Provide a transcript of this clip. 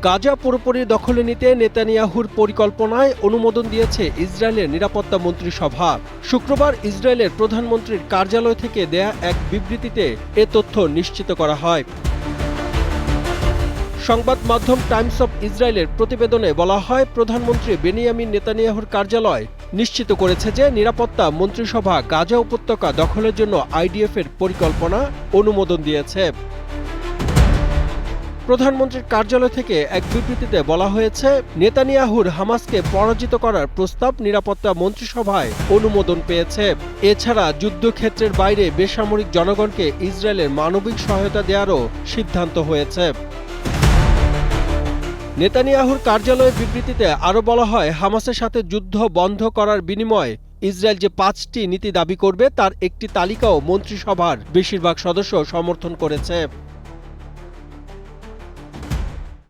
গাজা পুরোপুরি দখলে নিতে নেতানিয়াহুর পরিকল্পনায় অনুমোদন দিয়েছে ইসরায়েলের নিরাপত্তা মন্ত্রিসভা। শুক্রবার ইসরায়েলের প্রধানমন্ত্রীর কার্যালয় থেকে দেয়া এক বিবৃতিতে এ তথ্য নিশ্চিত করা হয়। সংবাদ মাধ্যম টাইমস অব ইসরায়েলের প্রতিবেদনে বলা হয়, প্রধানমন্ত্রী বেনিয়ামিন নেতানিয়াহুর কার্যালয় নিশ্চিত করেছে যে নিরাপত্তা মন্ত্রিসভা গাজা উপত্যকা দখলের জন্য আইডিএফের পরিকল্পনা অনুমোদন দিয়েছে। প্রধানমন্ত্রীর কার্যালয় থেকে এক বিবৃতিতে বলা হয়েছে, নেতানিয়াহুর হামাসকে পরাজিত করার প্রস্তাব নিরাপত্তা মন্ত্রিসভায় অনুমোদন পেয়েছে। এছাড়া যুদ্ধক্ষেত্রের বাইরে বেসামরিক জনগণকে ইসরায়েলের মানবিক সহায়তা দেওয়ারও সিদ্ধান্ত হয়েছে। নেতানিয়াহুর কার্যালয়ের বিবৃতিতে আরও বলা হয়, হামাসের সাথে যুদ্ধ বন্ধ করার বিনিময়ে ইসরায়েল যে ৫টি নীতি দাবি করবে তার একটি তালিকাও মন্ত্রিসভার বেশিরভাগ সদস্য সমর্থন করেছে।